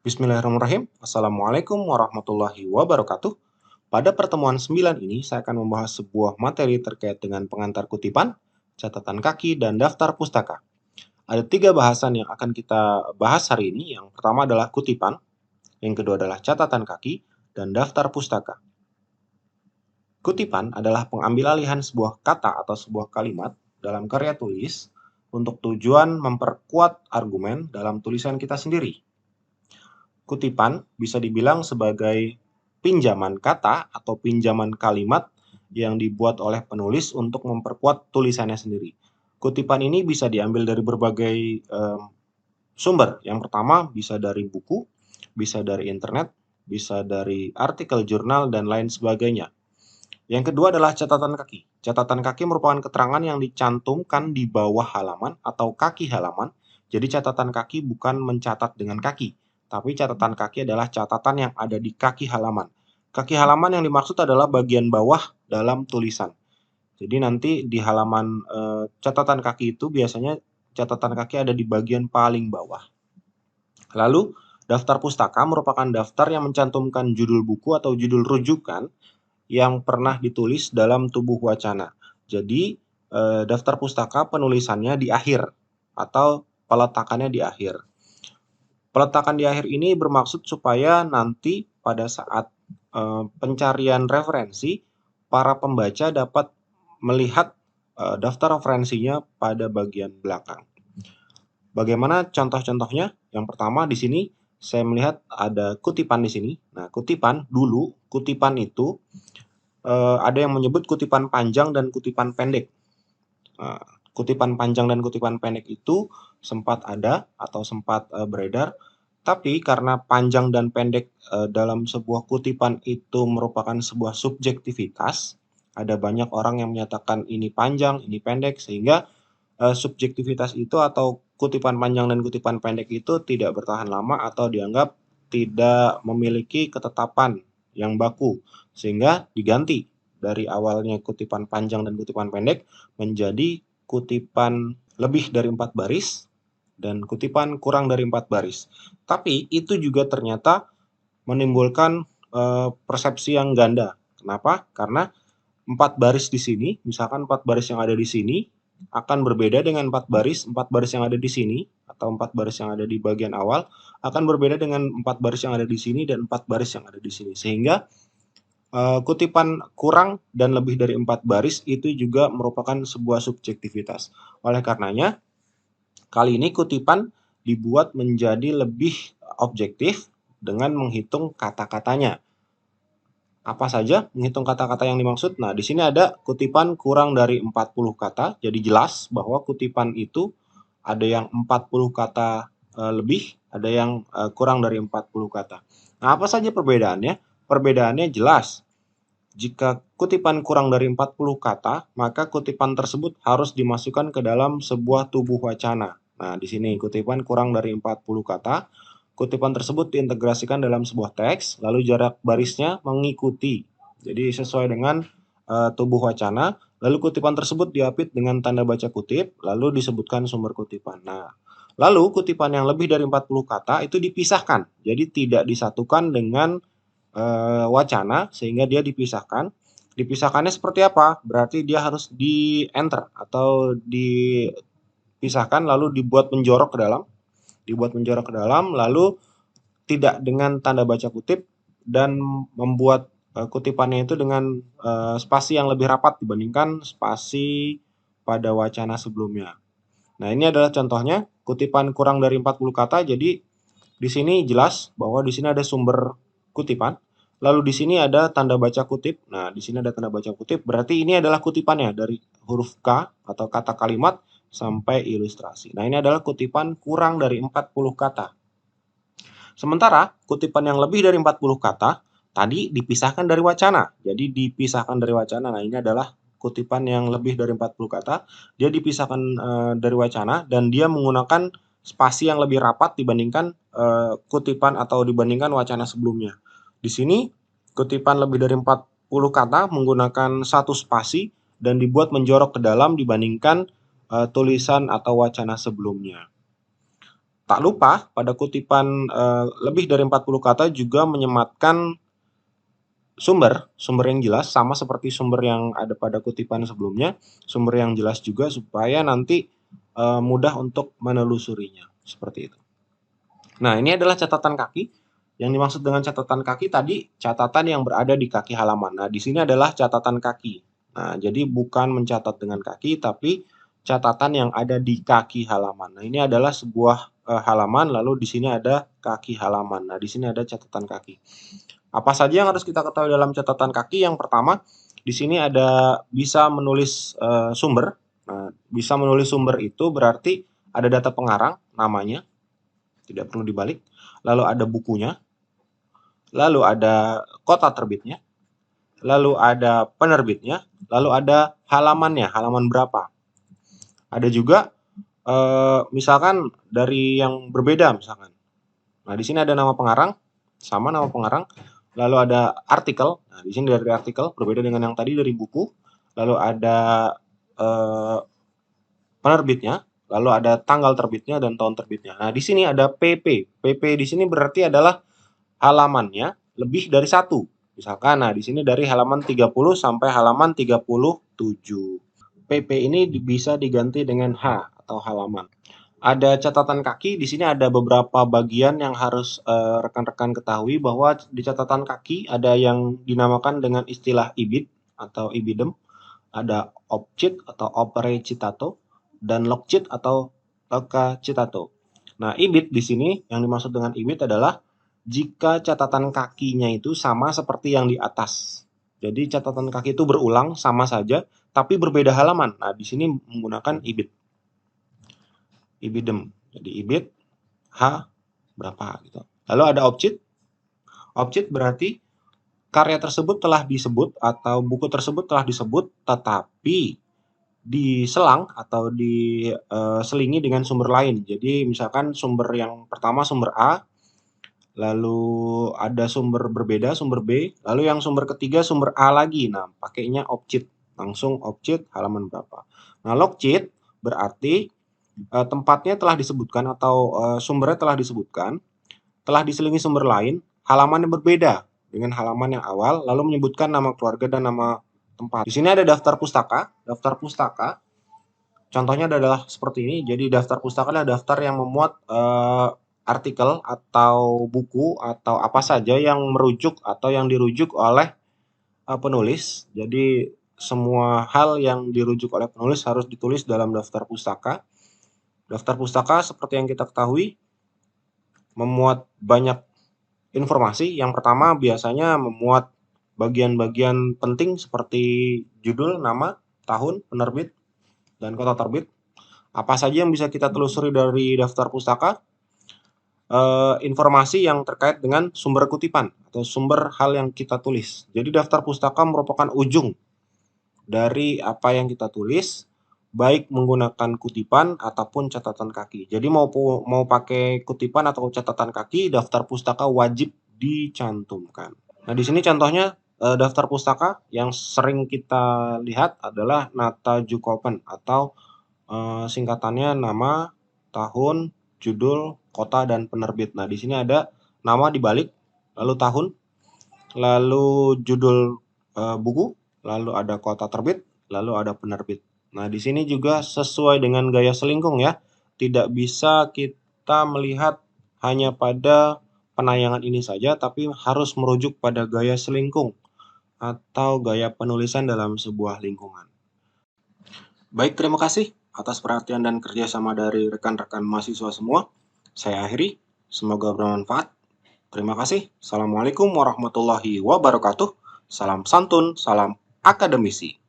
Bismillahirrahmanirrahim. Assalamualaikum warahmatullahi wabarakatuh. Pada pertemuan 9 ini, saya akan membahas sebuah materi terkait dengan pengantar kutipan, catatan kaki, dan daftar pustaka. Ada 3 bahasan yang akan kita bahas hari ini. Yang pertama adalah kutipan, yang kedua adalah catatan kaki, dan daftar pustaka. Kutipan adalah pengambil alihan sebuah kata atau sebuah kalimat dalam karya tulis untuk tujuan memperkuat argumen dalam tulisan kita sendiri. Kutipan bisa dibilang sebagai pinjaman kata atau pinjaman kalimat yang dibuat oleh penulis untuk memperkuat tulisannya sendiri. Kutipan ini bisa diambil dari berbagai sumber. Yang pertama bisa dari buku, bisa dari internet, bisa dari artikel jurnal, dan lain sebagainya. Yang kedua adalah catatan kaki. Catatan kaki merupakan keterangan yang dicantumkan di bawah halaman atau kaki halaman. Jadi catatan kaki bukan mencatat dengan kaki, tapi catatan kaki adalah catatan yang ada di kaki halaman. Kaki halaman yang dimaksud adalah bagian bawah dalam tulisan. Jadi nanti di halaman catatan kaki itu biasanya catatan kaki ada di bagian paling bawah. Lalu, daftar pustaka merupakan daftar yang mencantumkan judul buku atau judul rujukan yang pernah ditulis dalam tubuh wacana. Jadi, daftar pustaka penulisannya di akhir atau peletakannya di akhir. Peletakan di akhir ini bermaksud supaya nanti pada saat pencarian referensi, para pembaca dapat melihat daftar referensinya pada bagian belakang. Bagaimana contoh-contohnya? Yang pertama di sini saya melihat ada kutipan di sini. Nah, kutipan itu ada yang menyebut kutipan panjang dan kutipan pendek. Kutipan panjang dan kutipan pendek itu sempat ada atau sempat beredar, tapi karena panjang dan pendek dalam sebuah kutipan itu merupakan sebuah subjektivitas, ada banyak orang yang menyatakan ini panjang, ini pendek, sehingga subjektivitas itu atau kutipan panjang dan kutipan pendek itu tidak bertahan lama atau dianggap tidak memiliki ketetapan yang baku, sehingga diganti dari awalnya kutipan panjang dan kutipan pendek menjadi kutipan lebih dari 4 baris dan kutipan kurang dari 4 baris. Tapi itu juga ternyata menimbulkan persepsi yang ganda. Kenapa? Karena 4 baris di sini, misalkan 4 baris yang ada di sini akan berbeda dengan 4 baris yang ada di sini, atau 4 baris yang ada di bagian awal akan berbeda dengan 4 baris yang ada di sini dan 4 baris yang ada di sini. Sehingga kutipan kurang dan lebih dari 4 baris itu juga merupakan sebuah subjektivitas. Oleh karenanya, kali ini kutipan dibuat menjadi lebih objektif dengan menghitung kata-katanya. Apa saja menghitung kata-kata yang dimaksud? Nah, di sini ada kutipan kurang dari 40 kata, jadi jelas bahwa kutipan itu ada yang 40 kata lebih, ada yang kurang dari 40 kata. Nah, apa saja perbedaannya? Perbedaannya jelas. Jika kutipan kurang dari 40 kata, maka kutipan tersebut harus dimasukkan ke dalam sebuah tubuh wacana. Nah, di sini kutipan kurang dari 40 kata, kutipan tersebut diintegrasikan dalam sebuah teks, lalu jarak barisnya mengikuti. Jadi sesuai dengan tubuh wacana, lalu kutipan tersebut diapit dengan tanda baca kutip, lalu disebutkan sumber kutipan. Nah, lalu kutipan yang lebih dari 40 kata itu dipisahkan. Jadi tidak disatukan dengan wacana sehingga dia dipisahkan. Dipisahkannya seperti apa? Berarti dia harus di-enter atau dipisahkan lalu dibuat menjorok ke dalam, lalu tidak dengan tanda baca kutip dan membuat kutipannya itu dengan spasi yang lebih rapat dibandingkan spasi pada wacana sebelumnya. Nah, ini adalah contohnya kutipan kurang dari 40 kata. Jadi di sini jelas bahwa di sini ada sumber kutipan. Lalu di sini ada tanda baca kutip. Nah, di sini ada tanda baca kutip, berarti ini adalah kutipannya dari huruf K atau kata kalimat sampai ilustrasi. Nah, ini adalah kutipan kurang dari 40 kata. Sementara kutipan yang lebih dari 40 kata tadi dipisahkan dari wacana. Jadi dipisahkan dari wacana. Nah, ini adalah kutipan yang lebih dari 40 kata. Dia dipisahkan dari wacana dan dia menggunakan spasi yang lebih rapat dibandingkan kutipan atau dibandingkan wacana sebelumnya. Di sini kutipan lebih dari 40 kata menggunakan satu spasi dan dibuat menjorok ke dalam dibandingkan tulisan atau wacana sebelumnya. Tak lupa pada kutipan lebih dari 40 kata juga menyematkan sumber yang jelas sama seperti sumber yang ada pada kutipan sebelumnya, sumber yang jelas juga supaya nanti mudah untuk menelusurinya, seperti itu. Nah, ini adalah catatan kaki. Yang dimaksud dengan catatan kaki tadi, catatan yang berada di kaki halaman. Nah, di sini adalah catatan kaki. Nah, jadi bukan mencatat dengan kaki, tapi catatan yang ada di kaki halaman. Nah, ini adalah sebuah halaman, lalu di sini ada kaki halaman. Nah, di sini ada catatan kaki. Apa saja yang harus kita ketahui dalam catatan kaki? Yang pertama, di sini ada bisa menulis sumber. Nah, bisa menulis sumber itu berarti ada data pengarang, namanya, tidak perlu dibalik. Lalu ada bukunya, lalu ada kota terbitnya, lalu ada penerbitnya, lalu ada halamannya, halaman berapa. Ada juga misalkan dari yang berbeda misalkan. Nah, di sini ada nama pengarang, sama nama pengarang, lalu ada artikel. Nah, di sini dari artikel berbeda dengan yang tadi dari buku. Lalu ada penerbitnya, lalu ada tanggal terbitnya dan tahun terbitnya. Nah, di sini ada PP. PP di sini berarti adalah halamannya lebih dari satu. Misalkan, nah di sini dari halaman 30 sampai halaman 37. PP ini bisa diganti dengan H atau halaman. Ada catatan kaki, di sini ada beberapa bagian yang harus rekan-rekan ketahui bahwa di catatan kaki ada yang dinamakan dengan istilah IBID atau IBIDEM, ada OPCIT atau Opere Citato, dan LOGCIT atau Loka Citato. Nah, IBID di sini yang dimaksud dengan IBID adalah jika catatan kakinya itu sama seperti yang di atas. Jadi catatan kaki itu berulang sama saja, tapi berbeda halaman. Nah, di sini menggunakan IBID. IBIDEM. Jadi IBID H berapa gitu. Lalu ada OPCIT. OPCIT berarti karya tersebut telah disebut atau buku tersebut telah disebut, tetapi diselang atau diselingi dengan sumber lain. Jadi misalkan sumber yang pertama sumber A, lalu ada sumber berbeda, sumber B, lalu yang sumber ketiga sumber A lagi. Nah, pakainya OPCIT. Langsung OPCIT halaman berapa. Nah, LOGCIT berarti tempatnya telah disebutkan atau sumbernya telah disebutkan, telah diselingi sumber lain, halaman yang berbeda dengan halaman yang awal, lalu menyebutkan nama keluarga dan nama tempat. Di sini ada daftar pustaka. Daftar pustaka, contohnya adalah seperti ini. Jadi daftar pustaka adalah daftar yang memuat artikel atau buku atau apa saja yang merujuk atau yang dirujuk oleh penulis. Jadi semua hal yang dirujuk oleh penulis harus ditulis dalam daftar pustaka. Daftar pustaka seperti yang kita ketahui memuat banyak informasi. Yang pertama biasanya memuat bagian-bagian penting seperti judul, nama, tahun, penerbit, dan kota terbit. Apa saja yang bisa kita telusuri dari daftar pustaka? Informasi yang terkait dengan sumber kutipan atau sumber hal yang kita tulis. Jadi daftar pustaka merupakan ujung dari apa yang kita tulis, baik menggunakan kutipan ataupun catatan kaki. Jadi mau pakai kutipan atau catatan kaki, daftar pustaka wajib dicantumkan. Nah, di sini contohnya daftar pustaka yang sering kita lihat adalah Nata Jukopen atau singkatannya nama, tahun, judul, kota, dan penerbit. Nah, di sini ada nama dibalik, lalu tahun, lalu judul buku, lalu ada kota terbit, lalu ada penerbit. Nah, di sini juga sesuai dengan gaya selingkung ya. Tidak bisa kita melihat hanya pada penayangan ini saja, tapi harus merujuk pada gaya selingkung atau gaya penulisan dalam sebuah lingkungan. Baik, terima kasih atas perhatian dan kerjasama dari rekan-rekan mahasiswa semua. Saya akhiri, semoga bermanfaat. Terima kasih. Assalamualaikum warahmatullahi wabarakatuh. Salam santun, salam akademisi.